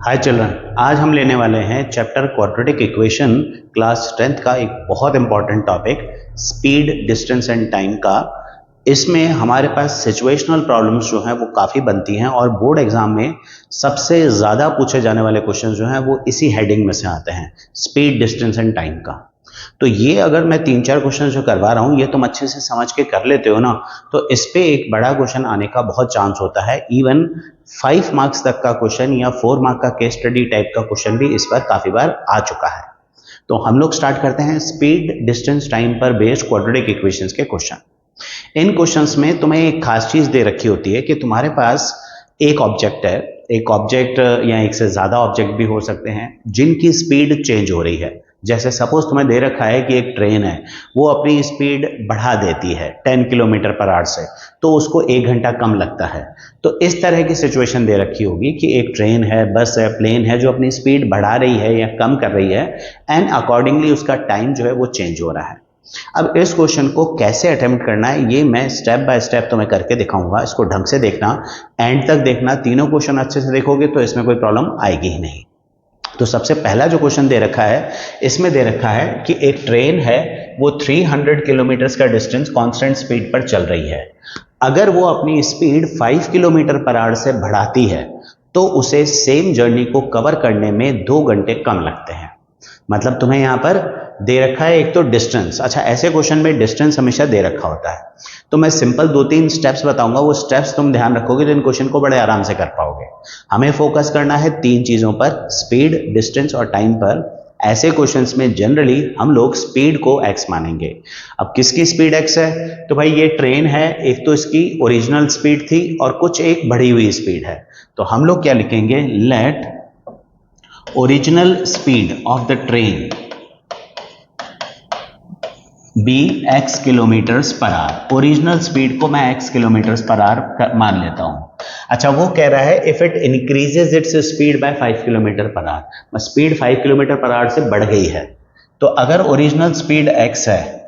हाय children, आज हम लेने वाले हैं chapter quadratic equation class 10th का एक बहुत important topic speed, distance and time का। इसमें हमारे पास सिचुएशनल प्रॉब्लम्स जो हैं वो काफ़ी बनती हैं और बोर्ड एग्जाम में सबसे ज़्यादा पूछे जाने वाले क्वेश्चन जो हैं वो इसी हेडिंग में से आते हैं, स्पीड, डिस्टेंस एंड टाइम का। तो ये अगर मैं 3-4 क्वेश्चन जो करवा रहा हूँ ये तुम अच्छे से समझ के कर लेते हो ना, तो इस पे एक बड़ा क्वेश्चन आने का बहुत चांस होता है। इवन 5 मार्क्स तक का क्वेश्चन या 4 मार्क का केस स्टडी टाइप का क्वेश्चन भी इस पर काफी बार आ चुका है। तो हम लोग स्टार्ट करते हैं स्पीड, डिस्टेंस, टाइम पर बेस्ड क्वाड्रेटिक इक्वेशंस के क्वेश्चन। इन क्वेश्चंस में तुम्हें एक खास चीज दे रखी होती है कि तुम्हारे पास एक ऑब्जेक्ट है, एक ऑब्जेक्ट या एक से ज्यादा ऑब्जेक्ट भी हो सकते हैं जिनकी स्पीड चेंज हो रही है। जैसे सपोज तुम्हें दे रखा है कि एक ट्रेन है, वो अपनी स्पीड बढ़ा देती है 10 किलोमीटर पर आवर से, तो उसको 1 घंटा कम लगता है। तो इस तरह की सिचुएशन दे रखी होगी कि एक ट्रेन है, बस है, प्लेन है जो अपनी स्पीड बढ़ा रही है या कम कर रही है एंड अकॉर्डिंगली उसका टाइम जो है वो चेंज हो रहा है। अब इस क्वेश्चन को कैसे अटेम्प्ट करना है ये मैं स्टेप बाय स्टेप तुम्हें करके दिखाऊंगा। इसको ढंग से देखना, एंड तक देखना, तीनों क्वेश्चन अच्छे से देखोगे तो इसमें कोई प्रॉब्लम आएगी ही नहीं। तो सबसे पहला जो क्वेश्चन दे रखा है, इसमें दे रखा है कि एक ट्रेन है, वो 300 किलोमीटर का डिस्टेंस कांस्टेंट स्पीड पर चल रही है। अगर वो अपनी स्पीड 5 किलोमीटर पर आवर से बढ़ाती है तो उसे सेम जर्नी को कवर करने में 2 घंटे कम लगते हैं। मतलब तुम्हें यहां पर दे रखा है एक तो डिस्टेंस। अच्छा, ऐसे क्वेश्चन में डिस्टेंस हमेशा दे रखा होता है, तो मैं सिंपल 2-3 स्टेप्स बताऊंगा, वो स्टेप्स तुम ध्यान रखोगे तो इन क्वेश्चन को बड़े आराम से कर पाओगे। हमें फोकस करना है 3 चीजों पर, स्पीड, डिस्टेंस और टाइम पर। ऐसे क्वेश्चंस में जनरली हम लोग स्पीड को x मानेंगे। अब किसकी स्पीड x है? तो भाई ये ट्रेन है, एक तो इसकी ओरिजिनल स्पीड थी और कुछ एक बढ़ी हुई स्पीड है। तो हम लोग क्या लिखेंगे, let original speed of the train be x kilometres per hour. Original speed को मैं x किलोमीटर्स पर आवर मान लेता हूं। अच्छा, वो कह रहा है if it increases it's speed bye 5 kilometre per our. Speed 5 kilometre per our से बढ़ गई है, तो अगर ओरिजिनल स्पीड x है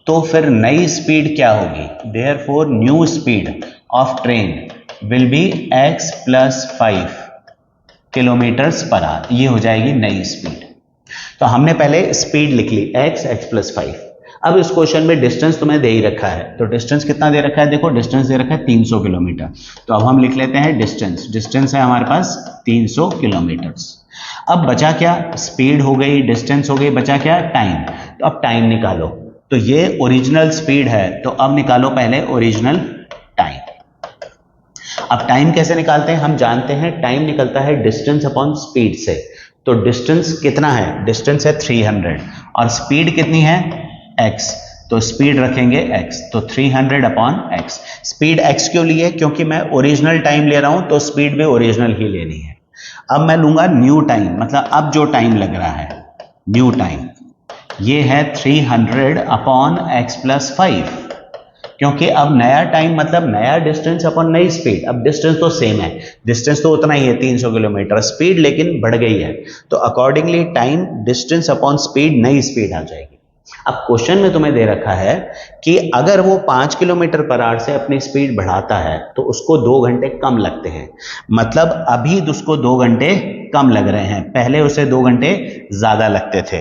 तो फिर नई स्पीड क्या होगी? Therefore new speed of train will be x plus 5 kilometres per our. ये हो जाएगी नई स्पीड। तो हमने पहले स्पीड लिख ली x प्लस 5। अब इस क्वेश्चन में डिस्टेंस तुम्हें दे ही रखा है, तो डिस्टेंस कितना दे रखा है? देखो डिस्टेंस दे रखा है 300 किलोमीटर। तो अब हम लिख लेते हैं डिस्टेंस। डिस्टेंस है हमारे पास 300 किलोमीटर। अब बचा क्या? स्पीड हो गई, डिस्टेंस हो गई, बचा क्या? टाइम। तो अब टाइम निकालो। तो ये ओरिजिनल स्पीड है, तो अब निकालो पहले ओरिजिनल टाइम। अब टाइम कैसे निकालते हैं? हम जानते हैं टाइम निकलता है डिस्टेंस अपॉन स्पीड से। तो डिस्टेंस कितना है? डिस्टेंस है 300 और स्पीड कितनी है? x। तो स्पीड रखेंगे x, तो 300 अपॉन x। स्पीड x क्यों लिए? क्योंकि मैं ओरिजिनल टाइम ले रहा हूं तो स्पीड भी ओरिजिनल ही लेनी है। अब मैं लूंगा न्यू टाइम, मतलब अब जो टाइम लग रहा है, न्यू टाइम ये है 300 अपॉन x प्लस 5। क्योंकि अब नया टाइम मतलब नया डिस्टेंस अपॉन नई स्पीड। अब डिस्टेंस तो सेम है, डिस्टेंस तो उतना ही है 300 किलोमीटर, स्पीड लेकिन बढ़ गई है, तो accordingly time distance upon speed नई स्पीड आ जाएगी। अब क्वेश्चन में तुम्हें दे रखा है कि अगर वो 5 किलोमीटर पर आवर से अपनी स्पीड बढ़ाता है तो उसको 2 घंटे कम लगते हैं। मतलब अभी उसको 2 घंटे कम लग रहे हैं, पहले उसे 2 घंटे ज्यादा लगते थे।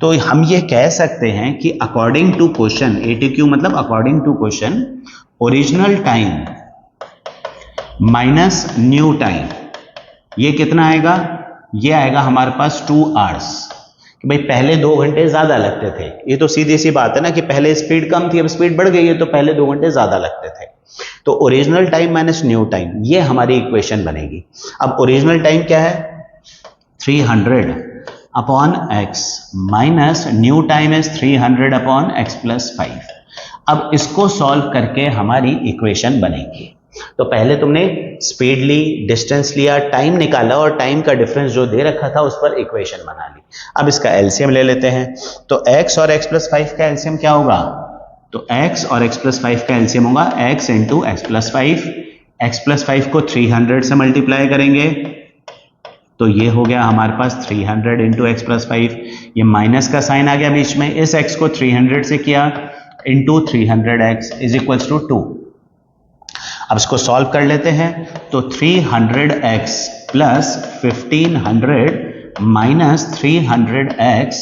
तो हम ये कह सकते हैं कि अकॉर्डिंग टू क्वेश्चन, ATQ मतलब according to question, original time minus new time, ये कितना आएगा? ये आएगा हमारे पास 2 आवर्स। कि भाई पहले 2 घंटे ज्यादा लगते थे, ये तो सीधी सी बात है ना कि पहले स्पीड कम थी, अब स्पीड बढ़ गई है, तो पहले 2 घंटे ज्यादा लगते थे। तो original time minus new time, ये हमारी इक्वेशन बनेगी। अब ओरिजिनल टाइम क्या है? 300 upon x minus new time is 300 upon x plus 5। अब इसको सॉल्व करके हमारी इक्वेशन बनेगी। तो पहले तुमने स्पीड ली, डिस्टेंस लिया, टाइम निकाला और टाइम का डिफरेंस जो दे रखा था उस पर इक्वेशन बना ली। अब इसका एलसीएम ले लेते हैं। तो x और x प्लस 5 का एलसीएम क्या होगा? तो x और x प्लस 5 का एलसीएम होगा x into x plus 5। x plus 5 को 300 से मल्टीप्लाई करेंगे तो ये हो गया हमारे पास 300 इंटू एक्स प्लस 5। ये माइनस का साइन आ गया बीच में, इस x को 300 से किया into 300x is equals to 2। अब इसको सॉल्व कर लेते हैं। तो 300x plus 1500 minus 300x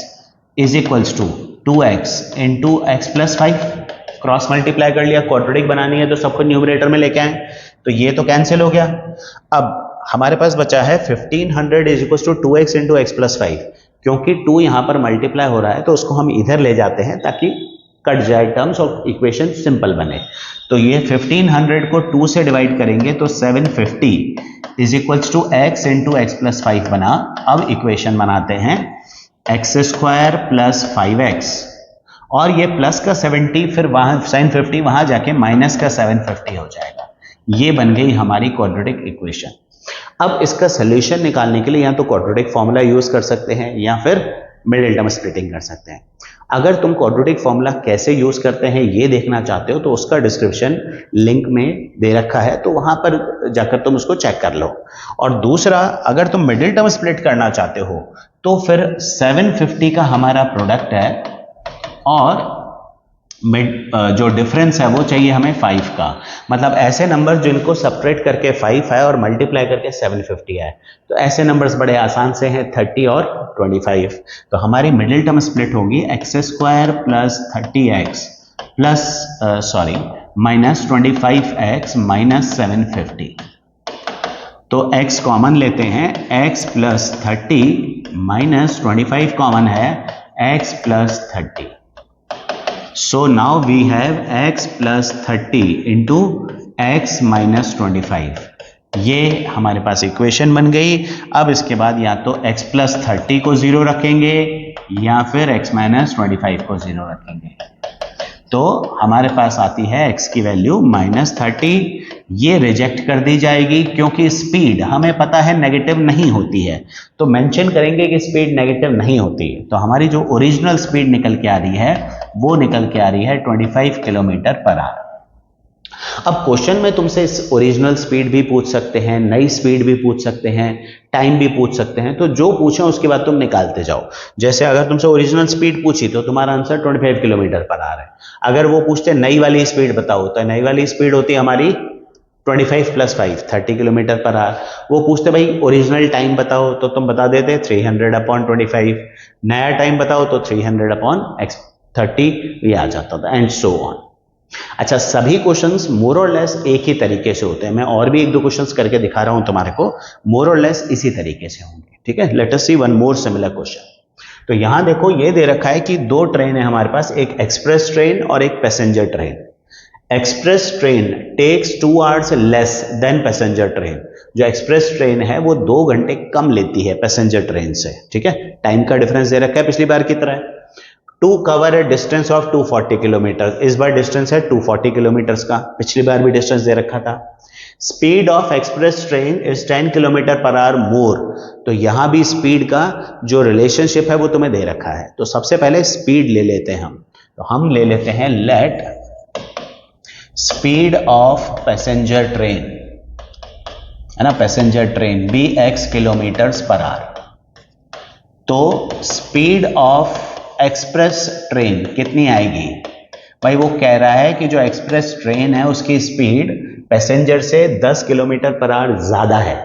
is equals to 2x into x plus 5। Cross multiply कर लिया, क्वाड्रेटिक बनानी है तो सबको न्यूमरेटर में लेके आए, तो ये तो कैंसिल हो गया। अब हमारे पास बचा है 1500 is equals to 2x into x plus 5। क्योंकि 2 यहां पर मल्टीप्लाई हो रहा है तो उसको हम इधर ले जाते हैं ताकि कट जाए टर्म्स और इक्वेशन सिंपल बने। तो ये 1500 को 2 से डिवाइड करेंगे तो 750 is equals to x into x plus 5 बना। अब इक्वेशन बनाते हैं एक्स स्क्वायर प्लस 5x और ये प्लस का 70 फिर वहां साइन 50 वहां जाके माइनस का 750 हो जाएगा। ये बन गई हमारी क्वाड्रेटिक इक्वेशन। अब इसका सोल्यूशन निकालने के लिए या तो क्वाड्रेटिक फॉर्मूला यूज कर सकते हैं या फिर मिडिल टर्म स्प्लिटिंग कर सकते हैं। अगर तुम क्वाड्रेटिक फॉर्मूला कैसे यूज करते हैं ये देखना चाहते हो तो उसका डिस्क्रिप्शन लिंक में दे रखा है, तो वहां पर जाकर तुम उसको चेक कर लो। और दूसरा, अगर तुम मिडिल टर्म स्प्लिट करना चाहते हो तो फिर 750 का हमारा प्रोडक्ट है और जो डिफरेंस है वो चाहिए हमें 5 का। मतलब ऐसे नंबर जिनको सब्ट्रैक्ट करके 5 है और मल्टीप्लाई करके 750 है, तो ऐसे नंबर्स बड़े आसान से हैं 30 और 25। तो हमारी मिडिल टर्म स्प्लिट होगी x square plus 30x plus minus 25x minus 750। तो x कॉमन लेते हैं, x प्लस 30 माइनस 25 कॉमन है, x plus 30। So now we have x plus 30 into x minus 25। ये हमारे पास इक्वेशन बन गई। अब इसके बाद या तो x plus 30 को 0 रखेंगे या फिर x minus 25 को 0 रखेंगे। तो हमारे पास आती है x की वैल्यू -30। ये रिजेक्ट कर दी जाएगी क्योंकि स्पीड हमें पता है नेगेटिव नहीं होती है, तो मेंशन करेंगे कि स्पीड नेगेटिव नहीं होती। तो हमारी जो ओरिजिनल स्पीड निकल के आ रही है वो निकल के आ रही है 25 किलोमीटर पर आवर। अब क्वेश्चन में तुमसे इस ओरिजिनल स्पीड भी पूछ सकते हैं, नई स्पीड भी पूछ सकते हैं, टाइम भी पूछ सकते हैं, तो जो पूछे उसके बाद तुम निकालते जाओ। जैसे अगर तुमसे ओरिजिनल स्पीड पूछी तो तुम्हारा आंसर 25 किलोमीटर पर आवर है। अगर वो पूछते नई वाली स्पीड बताओ तो नई वाली स्पीड होती है हमारी 25 प्लस 5 30 किलोमीटर पर आवर। वो पूछते भाई ओरिजिनल टाइम बताओ तो तुम बता देते 300/25। नया टाइम बताओ तो 300/30 ये आ जाता था, एंड सो ऑन। अच्छा, सभी क्वेश्चंस मोर और लेस एक ही तरीके से होते हैं। मैं और भी 1-2 क्वेश्चंस करके दिखा रहा हूं तुम्हारे को, मोर और लेस इसी तरीके से होंगे। ठीक है, लेट अस सी वन मोर सिमिलर क्वेश्चन। तो यहां देखो ये दे रखा है कि 2 ट्रेन है हमारे पास, एक एक्सप्रेस ट्रेन और एक passenger train. Express train takes 2 hours less than passenger train. जो एक्सप्रेस ट्रेन है वो 2 घंटे कम लेती है पैसेंजर ट्रेन से। ठीक है, टाइम का डिफरेंस दे रखा है पिछली बार की तरह। To cover a distance of 240 kilometre, इस बार डिस्टेंस है 240 किलोमीटर का, पिछली बार भी डिस्टेंस दे रखा था। Speed of express train is 10 kilometre per hour more. तो यहां भी स्पीड का जो रिलेशनशिप है वो तुम्हें दे रखा है। तो सबसे पहले स्पीड ले लेते हैं हम। तो हम ले लेते हैं let speed of passenger train, है ना, passenger train be x kilometres per hour. तो स्पीड ऑफ एक्सप्रेस ट्रेन कितनी आएगी भाई? वो कह रहा है कि जो एक्सप्रेस ट्रेन है उसकी स्पीड पैसेंजर से 10 किलोमीटर पर आवर ज्यादा है।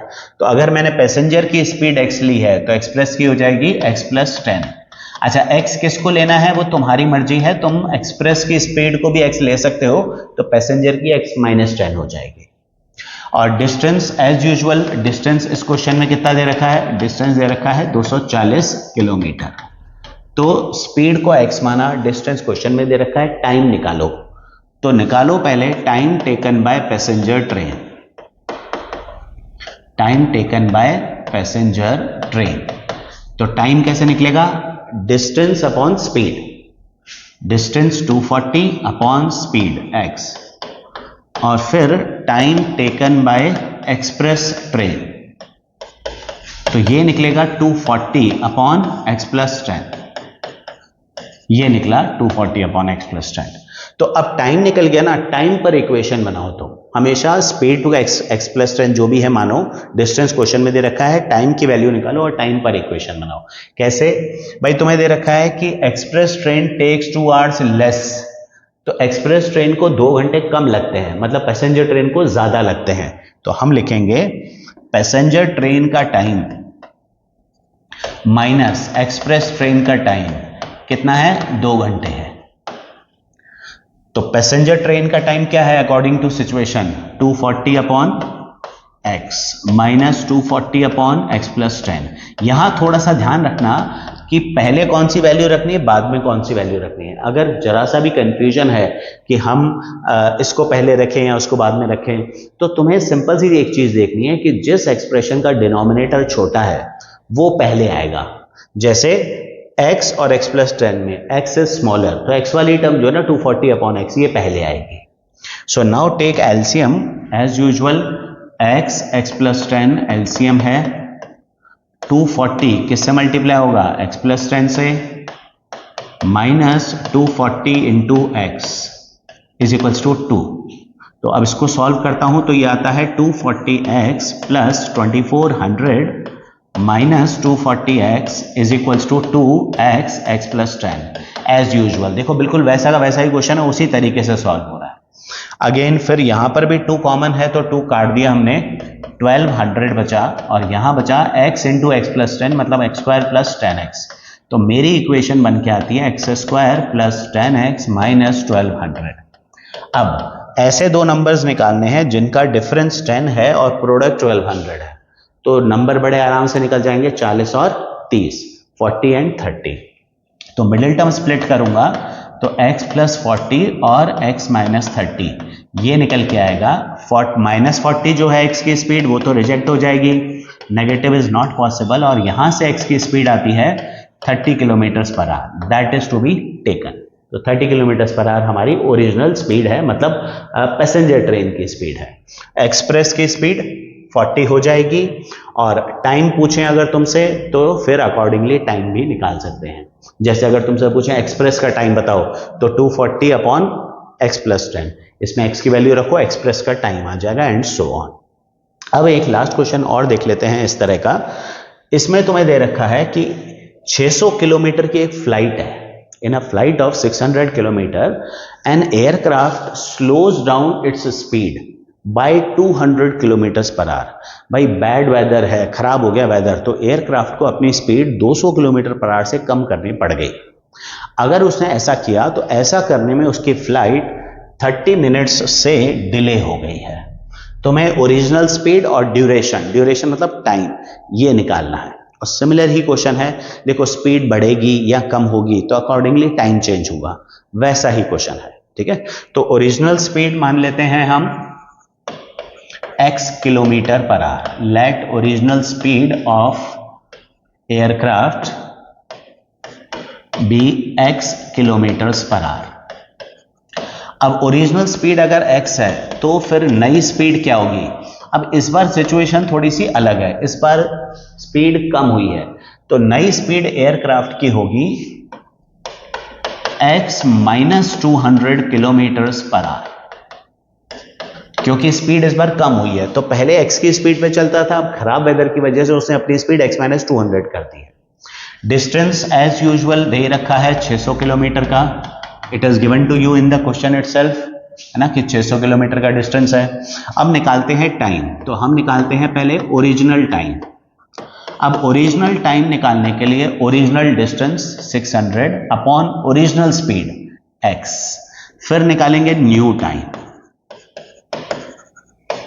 तो अगर मैंने पैसेंजर की स्पीड x ली है तो एक्सप्रेस की हो जाएगी x प्लस 10। अच्छा, x किसको लेना है वो तुम्हारी मर्जी है, तुम एक्सप्रेस की स्पीड को भी x ले सकते हो, तो पैसेंजर की x माइनस 10 हो जाएगी। और डिस्टेंस एज यूजुअल, डिस्टेंस इस क्वेश्चन में कितना दे रखा है? डिस्टेंस दे रखा है 240 किलोमीटर। तो स्पीड को x माना, डिस्टेंस क्वेश्चन में दे रखा है, टाइम निकालो। तो निकालो पहले time taken by passenger train. Time taken by passenger train, तो टाइम कैसे निकलेगा? Distance upon speed, distance 240 upon speed x, और फिर time taken by express train, तो ये निकलेगा 240 अपॉन x प्लस 10। ये निकला 240 अपॉन x प्लस 10। तो अब टाइम निकल गया ना, टाइम पर इक्वेशन बनाओ। तो हमेशा स्पीड टू x प्लस 10 जो भी है मानो, डिस्टेंस क्वेश्चन में दे रखा है, टाइम की वैल्यू निकालो और टाइम पर इक्वेशन बनाओ। कैसे भाई? तुम्हें दे रखा है कि express train takes 2 hours less, तो एक्सप्रेस ट्रेन को 2 घंटे कम लगते हैं, मतलब पैसेंजर ट्रेन को ज्यादा लगते हैं। तो हम लिखेंगे पैसेंजर ट्रेन का टाइम माइनस एक्सप्रेस ट्रेन का टाइम कितना है, 2 घंटे है। तो पैसेंजर ट्रेन का टाइम क्या है according to situation, 240 upon x minus 240 upon x plus 10। यहां थोड़ा सा ध्यान रखना कि पहले कौन सी वैल्यू रखनी है, बाद में कौन सी वैल्यू रखनी है। अगर जरा सा भी कंफ्यूजन है कि हम इसको पहले रखें या उसको बाद में रखें, तो तुम्हें सिंपल सी एक चीज देखनी है कि जिस एक्सप्रेशन का डिनोमिनेटर छोटा है वो पहले आएगा। जैसे x और x प्लस 10 में x इज स्मॉलर, तो x वाली टर्म जो है ना 240 अपॉन x ये पहले आएगी। So now take LCM as usual, x plus 10 LCM है 240 किससे मल्टीप्लाई होगा, x प्लस 10 से, minus 240 into x is equals to 2। तो अब इसको सॉल्व करता हूं तो ये आता है 240x plus 2400 minus 240x is equals to 2x x plus 10 as usual. देखो बिल्कुल वैसा का वैसा ही क्वेश्चन है, उसी तरीके से सॉल्व हो रहा है। अगेन फिर यहां पर भी 2 कॉमन है तो 2 काट दिया हमने, 1200 बचा और यहां बचा x इंटू एक्स प्लस 10 मतलब एक्स स्क्वायर प्लस 10x। तो मेरी इक्वेशन बन के आती है x square plus 10x minus 1200। अब ऐसे दो नंबर्स निकालने हैं जिनका डिफरेंस 10 है और प्रोडक्ट 1200 है, तो नंबर बड़े आराम से निकल जाएंगे, 40 और 30, 40 एंड 30। तो मिडिल टर्म स्प्लिट करूंगा तो x प्लस 40 और x माइनस 30 ये निकल के आएगा। माइनस 40 जो है x की स्पीड वो तो रिजेक्ट हो जाएगी, नेगेटिव इज नॉट पॉसिबल, और यहां से x की स्पीड आती है 30 kilometre per hour, that is to be taken. तो 30 किलोमीटर पर आवर हमारी ओरिजिनल स्पीड है, मतलब पैसेंजर ट्रेन की स्पीड है। एक्सप्रेस की स्पीड 40 हो जाएगी, और टाइम पूछें अगर तुमसे तो फिर अकॉर्डिंगली टाइम भी निकाल सकते हैं। जैसे अगर तुमसे पूछें एक्सप्रेस का टाइम बताओ तो 240 अपॉन एक्स प्लस 10, इसमें x की वैल्यू रखो, एक्सप्रेस का टाइम आ जाएगा एंड सो ऑन। अब एक लास्ट क्वेश्चन और देख लेते हैं इस तरह का। इसमें तुम्हें दे रखा है कि 600 किलोमीटर की एक फ्लाइट है, in a flight of 600 kilometre an aircraft slows down its speed by 200 kilometre per hour. भाई बैड वेदर है, खराब हो गया वेदर, तो एयरक्राफ्ट को अपनी स्पीड 200 किलोमीटर पर आवर से कम करनी पड़ गई। अगर उसने ऐसा किया तो ऐसा करने में उसकी फ्लाइट 30 मिनट्स से डिले हो गई है। तो मैं ओरिजिनल स्पीड और ड्यूरेशन मतलब टाइम ये निकालना है। और सिमिलर ही क्वेश्चन है, देखो स्पीड बढ़ेगी या कम होगी तो अकॉर्डिंगली टाइम चेंज होगा, वैसा ही क्वेश्चन है। ठीक है, तो ओरिजिनल स्पीड मान लेते हैं हम x kilometre per hour, let original speed of aircraft be x kilometres per hour. अब ओरिजिनल स्पीड अगर x है तो फिर नई स्पीड क्या होगी। अब इस बार सिचुएशन थोड़ी सी अलग है, इस बार स्पीड कम हुई है, तो नई स्पीड एयरक्राफ्ट की होगी x minus 200 kilometres per our, क्योंकि स्पीड इस बार कम हुई है। तो पहले x की स्पीड पे चलता था, अब खराब वेदर की वजह से उसने अपनी स्पीड x माइनस 200 कर दी है। डिस्टेंस एज यूजुअल दे रखा है 600 किलोमीटर का, it is given to you in the question itself, है ना, कि 600 किलोमीटर का डिस्टेंस है। अब निकालते हैं टाइम, तो हम निकालते हैं पहले ओरिजिनल टाइम। अब ओरिजिनल टाइम निकालने के लिए original distance 600 upon original speed x, फिर निकालेंगे न्यू टाइम,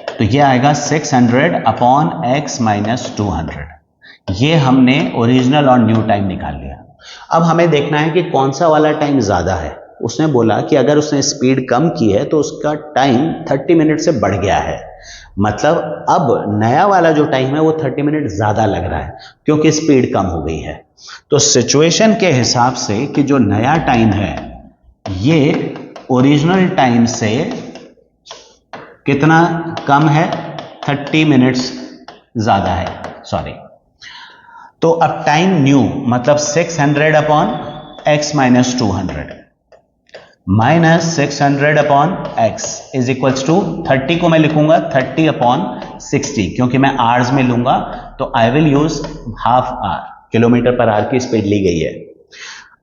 तो ये आएगा 600 अपॉन x माइनस 200। ये हमने ओरिजिनल और न्यू टाइम निकाल लिया। अब हमें देखना है कि कौन सा वाला टाइम ज्यादा है। उसने बोला कि अगर उसने स्पीड कम की है तो उसका टाइम 30 मिनट से बढ़ गया है, मतलब अब नया वाला जो टाइम है वो 30 मिनट ज्यादा लग रहा है क्योंकि स्पीड कम हो गई है। तो सिचुएशन के हिसाब से कि जो नया टाइम है ये ओरिजिनल टाइम से कितना कम है, 30 मिनट्स ज्यादा है, सॉरी। तो अब टाइम न्यू मतलब 600 upon x minus 200 minus 600 upon x is equals to 30 को मैं लिखूंगा 30 अपॉन 60, क्योंकि मैं आवर्स में लूंगा तो I will use half hour, kilometre per our की स्पीड ली गई है।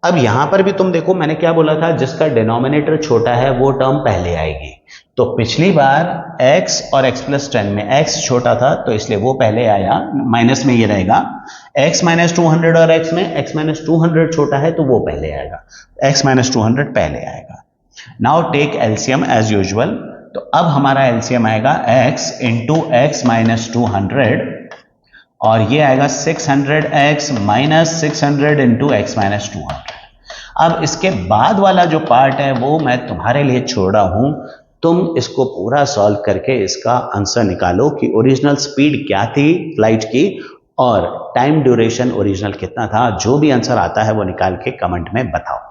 अब यहां पर भी तुम देखो मैंने क्या बोला था, जिसका डिनोमिनेटर छोटा है वो टर्म पहले आएगी। तो पिछली बार x और x प्लस 10 में x छोटा था तो इसलिए वो पहले आया, माइनस में ये रहेगा। x माइनस 200 और x में x माइनस 200 छोटा है तो वो पहले आएगा, x माइनस 200 पहले आएगा। Now take LCM as usual. तो अब हमारा एलसीएम आएगा x इंटू एक्स माइनस 200 और ये आएगा 600x minus 600 into x minus 200। अब इसके बाद वाला जो पार्ट है वो मैं तुम्हारे लिए छोड़ रहा हूं, तुम इसको पूरा सॉल्व करके इसका आंसर निकालो कि ओरिजिनल स्पीड क्या थी फ्लाइट की और टाइम ड्यूरेशन ओरिजिनल कितना था। जो भी आंसर आता है वो निकाल के कमेंट में बताओ।